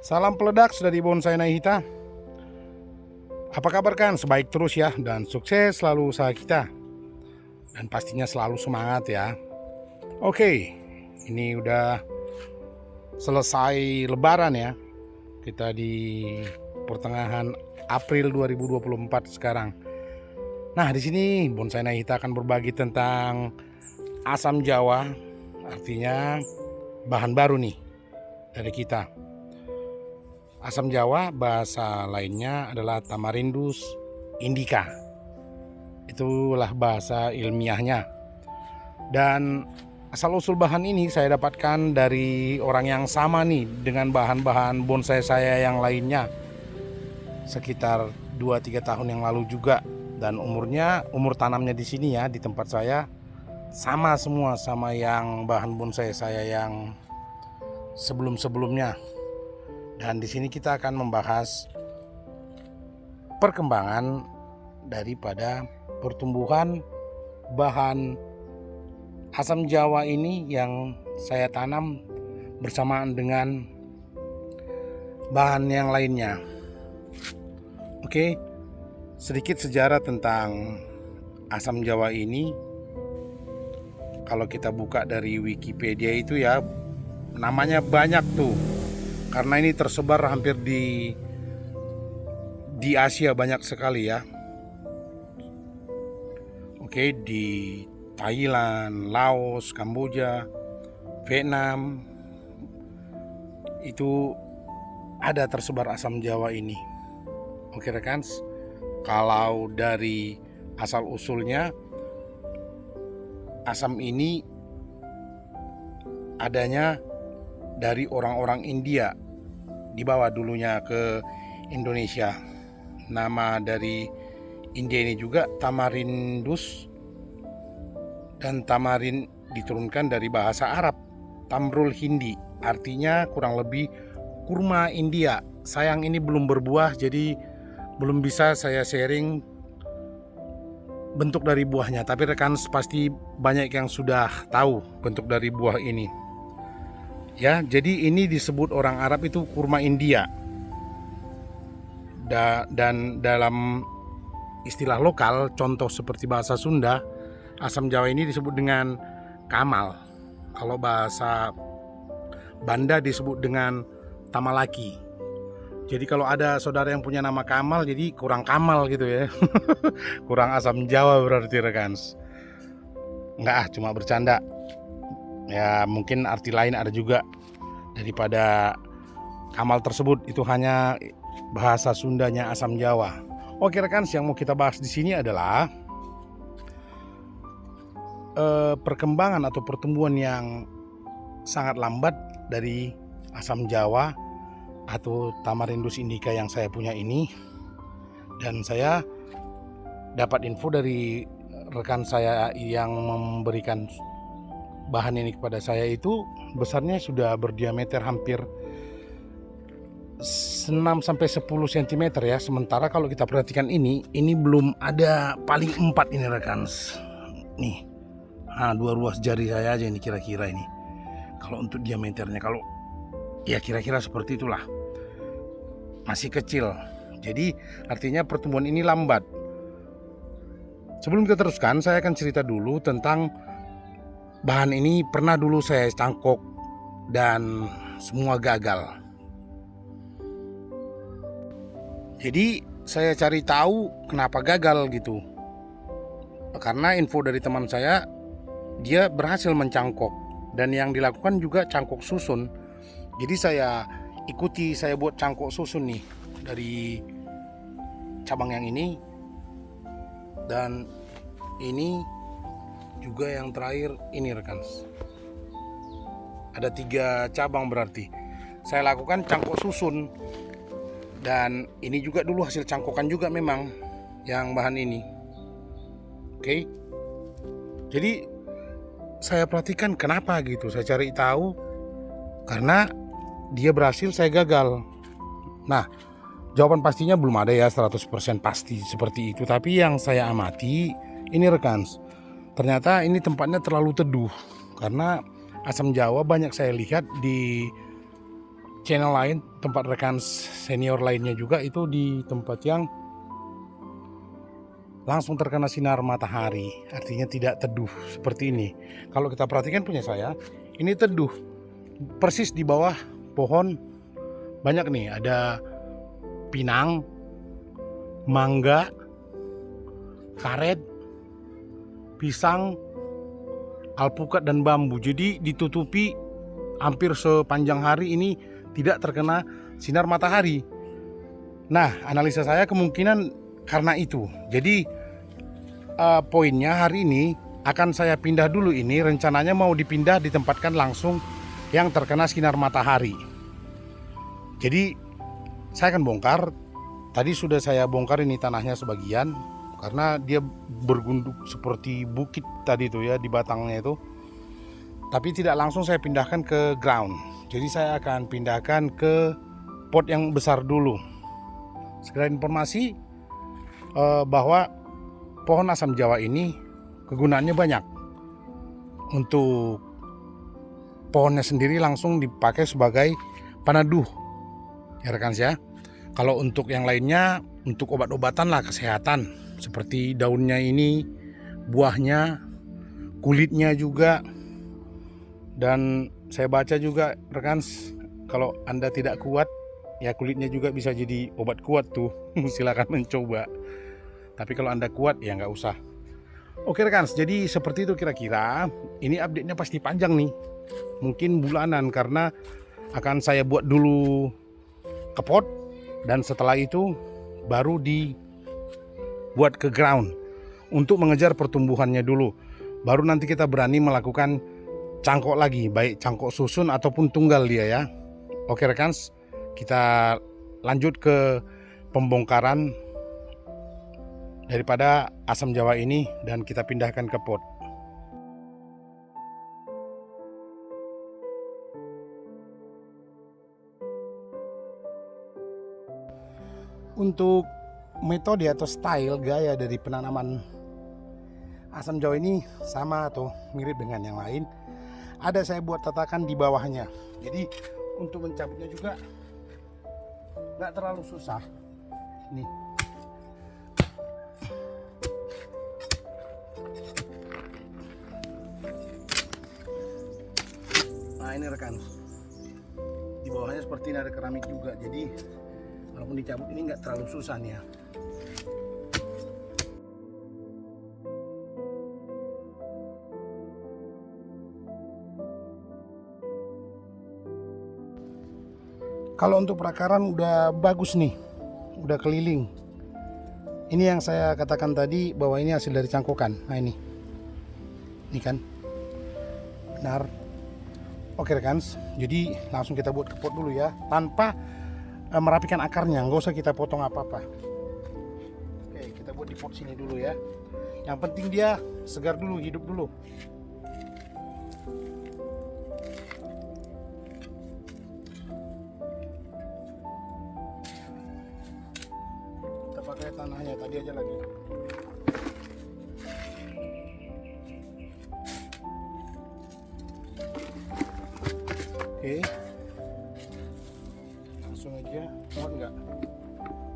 Salam peledak dari Bonsai Naihita. Apa kabar kan? Sebaik terus ya, dan sukses selalu usaha kita. Dan pastinya selalu semangat ya. Oke, ini udah selesai lebaran ya. Kita di pertengahan April 2024 sekarang. Nah, di sini Bonsai Naihita akan berbagi tentang asam jawa, artinya bahan baru nih dari kita. Asam jawa bahasa lainnya adalah Tamarindus indica. Itulah bahasa ilmiahnya. Dan asal-usul bahan ini saya dapatkan dari orang yang sama nih dengan bahan-bahan bonsai saya yang lainnya. Sekitar 2-3 tahun yang lalu juga. Dan umur tanamnya di sini ya, di tempat saya sama semua sama yang bahan bonsai saya yang sebelum-sebelumnya. Dan di sini kita akan membahas perkembangan daripada pertumbuhan bahan asam jawa ini yang saya tanam bersamaan dengan bahan yang lainnya. Oke, sedikit sejarah tentang asam jawa ini. Kalau kita buka dari Wikipedia itu ya, namanya banyak tuh. Karena ini tersebar hampir di Asia banyak sekali ya. Oke, di Thailand, Laos, Kamboja, Vietnam itu ada tersebar asam jawa ini. Oke rekan, kalau dari asal usulnya asam ini adanya dari orang-orang India, dibawa dulunya ke Indonesia. Nama dari India ini juga Tamarindus, dan tamarin diturunkan dari bahasa Arab Tamrul Hindi, artinya kurang lebih kurma India. Sayang ini belum berbuah, jadi belum bisa saya sharing bentuk dari buahnya, tapi rekan pasti banyak yang sudah tahu bentuk dari buah ini. Ya, jadi ini disebut orang Arab itu kurma India. Dan dalam istilah lokal, contoh seperti bahasa Sunda, asam jawa ini disebut dengan kamal. Kalau bahasa Banda disebut dengan tamalaki. Jadi kalau ada saudara yang punya nama Kamal, jadi kurang kamal gitu ya. Kurang asam jawa berarti rekan. Enggak, cuma bercanda. Ya mungkin arti lain ada juga daripada kamal tersebut, itu hanya bahasa Sundanya asam jawa. Oke rekan, yang mau kita bahas di sini adalah perkembangan atau pertumbuhan yang sangat lambat dari asam jawa atau Tamarindus indica yang saya punya ini. Dan saya dapat info dari rekan saya yang memberikan bahan ini kepada saya, itu besarnya sudah berdiameter hampir 6-10 cm ya. Sementara kalau kita perhatikan ini belum ada paling 4 ini rekan. Nih, nah, 2 ruas jari saya aja ini kira-kira ini. Kalau untuk diameternya, kalau ya kira-kira seperti itulah, masih kecil. Jadi artinya pertumbuhan ini lambat. Sebelum kita teruskan, saya akan cerita dulu tentang bahan ini. Pernah dulu saya cangkok dan semua gagal. Jadi saya cari tahu kenapa gagal gitu. Karena info dari teman saya, dia berhasil mencangkok, dan yang dilakukan juga cangkok susun. Jadi saya ikuti, saya buat cangkok susun nih dari cabang yang ini, dan ini juga yang terakhir ini rekan. Ada 3 cabang berarti. Saya lakukan cangkok susun, dan ini juga dulu hasil cangkokan juga memang yang bahan ini. Oke. Jadi saya perhatikan kenapa gitu. Saya cari tahu, karena dia berhasil, saya gagal. Nah, jawaban pastinya belum ada ya 100% pasti seperti itu. Tapi yang saya amati ini rekan, ternyata ini tempatnya terlalu teduh. Karena asam jawa banyak saya lihat di channel lain, tempat rekan senior lainnya juga itu di tempat yang langsung terkena sinar matahari, artinya tidak teduh seperti ini. Kalau kita perhatikan punya saya, ini teduh persis di bawah pohon. Banyak nih, ada pinang, mangga, karet, pisang, alpukat dan bambu. Jadi ditutupi hampir sepanjang hari ini tidak terkena sinar matahari. Nah, analisa saya kemungkinan karena itu. Jadi poinnya hari ini akan saya pindah dulu ini. Rencananya mau dipindah, ditempatkan langsung yang terkena sinar matahari. Jadi saya akan bongkar. Tadi sudah saya bongkar ini tanahnya sebagian, karena dia bergunduk seperti bukit tadi itu ya di batangnya itu. Tapi tidak langsung saya pindahkan ke ground. Jadi saya akan pindahkan ke pot yang besar dulu. Sekedar informasi bahwa pohon asam jawa ini kegunaannya banyak. Untuk pohonnya sendiri langsung dipakai sebagai peneduh, ya rekan ya. Kalau untuk yang lainnya, untuk obat-obatan lah, kesehatan, seperti daunnya ini, buahnya, kulitnya juga. Dan saya baca juga rekan, kalau Anda tidak kuat, ya kulitnya juga bisa jadi obat kuat tuh. Silakan mencoba. Tapi kalau Anda kuat, ya nggak usah. Oke rekan, jadi seperti itu kira-kira. Ini update-nya pasti panjang nih, mungkin bulanan, karena akan saya buat dulu ke pot, dan setelah itu baru dibuat ke ground untuk mengejar pertumbuhannya dulu. Baru nanti kita berani melakukan cangkok lagi, baik cangkok susun ataupun tunggal dia ya. Oke rekan, kita lanjut ke pembongkaran daripada asam jawa ini dan kita pindahkan ke pot. Untuk metode atau style gaya dari penanaman asam jawa ini sama atau mirip dengan yang lain. Ada saya buat tatakan di bawahnya. Jadi untuk mencabutnya juga nggak terlalu susah. Nih. Nah ini rekan, di bawahnya seperti ini ada keramik juga. Jadi walaupun dicabut ini nggak terlalu susah nih ya. Kalau untuk perakaran udah bagus nih, udah keliling. Ini yang saya katakan tadi bahwa ini hasil dari cangkokan. Nah ini kan, benar. Oke rekan, jadi langsung kita buat ke pot dulu ya, tanpa merapikan akarnya, nggak usah kita potong apa-apa. Oke, kita buat di pot sini dulu ya. Yang penting dia segar dulu, hidup dulu. Kita pakai tanahnya tadi aja lagi. Oke, langsung aja. Muat nggak?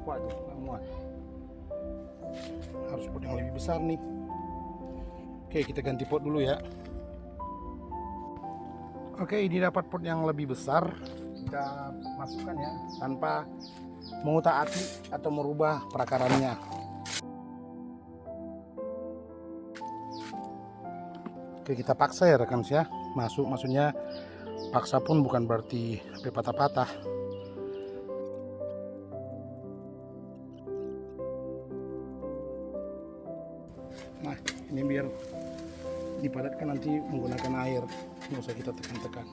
Waduh, nggak muat. Harus pot yang lebih besar nih. Oke, kita ganti pot dulu ya. Oke, ini dapat pot yang lebih besar. Kita masukkan ya, tanpa mengutak-atik atau merubah perakarannya. Oke, kita paksa ya rekan ya. Maksudnya paksa pun bukan berarti sampai patah-patah. Nah ini biar dipadatkan nanti menggunakan air, nggak usah kita tekan-tekan.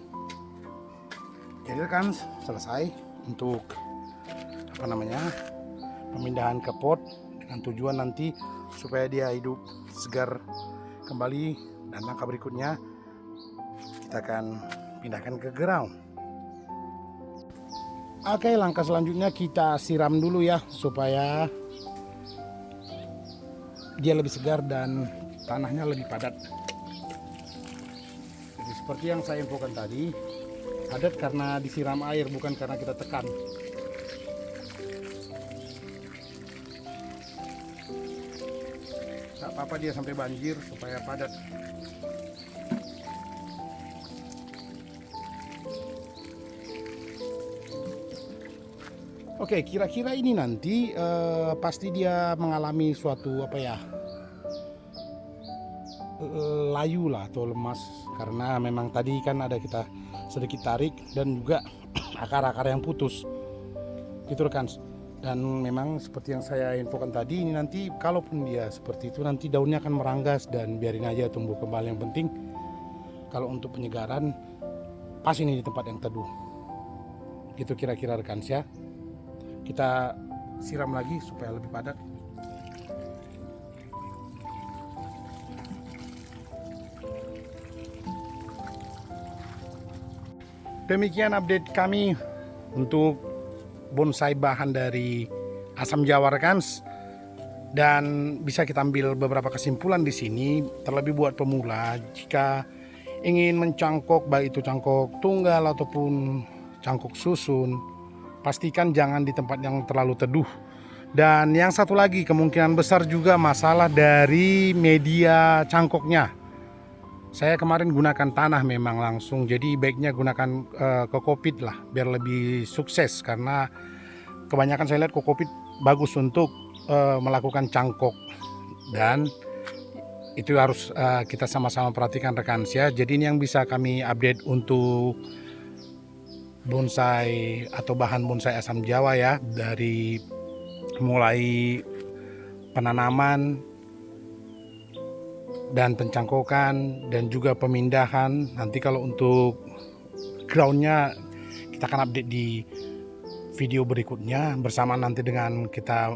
Jadi kan selesai untuk pemindahan ke pot, dengan tujuan nanti supaya dia hidup segar kembali, dan langkah berikutnya kita akan pindahkan ke ground. Oke, langkah selanjutnya kita siram dulu ya, supaya dia lebih segar dan tanahnya lebih padat. Jadi seperti yang saya infokan tadi, Padat karena disiram air, bukan karena kita tekan. Gak apa-apa dia sampai banjir supaya padat. Oke, kira-kira ini nanti pasti dia mengalami suatu apa ya, layu lah atau lemas, karena memang tadi kan ada kita sedikit tarik dan juga akar-akar yang putus gitu rekan. Dan memang seperti yang saya infokan tadi, ini nanti kalaupun dia seperti itu nanti daunnya akan meranggas dan biarin aja tumbuh kembali. Yang penting kalau untuk penyegaran pas ini di tempat yang teduh gitu kira-kira rekan ya. Kita siram lagi supaya lebih padat. Demikian update kami untuk bonsai bahan dari asam jawa rekans, dan bisa kita ambil beberapa kesimpulan di sini. Terlebih buat pemula, jika ingin mencangkok baik itu cangkok tunggal ataupun cangkok susun, pastikan jangan di tempat yang terlalu teduh. Dan yang satu lagi, kemungkinan besar juga masalah dari media cangkoknya. Saya kemarin gunakan tanah memang langsung, jadi baiknya gunakan kokopit lah biar lebih sukses, karena kebanyakan saya lihat kokopit bagus untuk melakukan cangkok, dan itu harus kita sama-sama perhatikan rekan ya. Jadi ini yang bisa kami update untuk bonsai atau bahan bonsai asam jawa ya, dari mulai penanaman dan pencangkokan dan juga pemindahan. Nanti kalau untuk groundnya kita akan update di video berikutnya bersama nanti dengan kita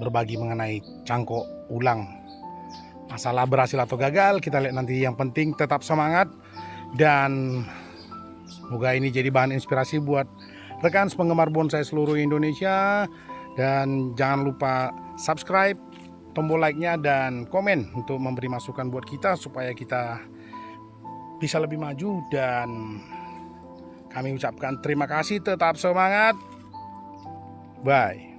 berbagi mengenai cangkok ulang. Masalah berhasil atau gagal kita lihat nanti, yang penting tetap semangat, dan semoga ini jadi bahan inspirasi buat rekan penggemar bonsai seluruh Indonesia. Dan jangan lupa subscribe, tombol like-nya, dan komen untuk memberi masukan buat kita supaya kita bisa lebih maju. Dan kami ucapkan terima kasih, tetap semangat, bye.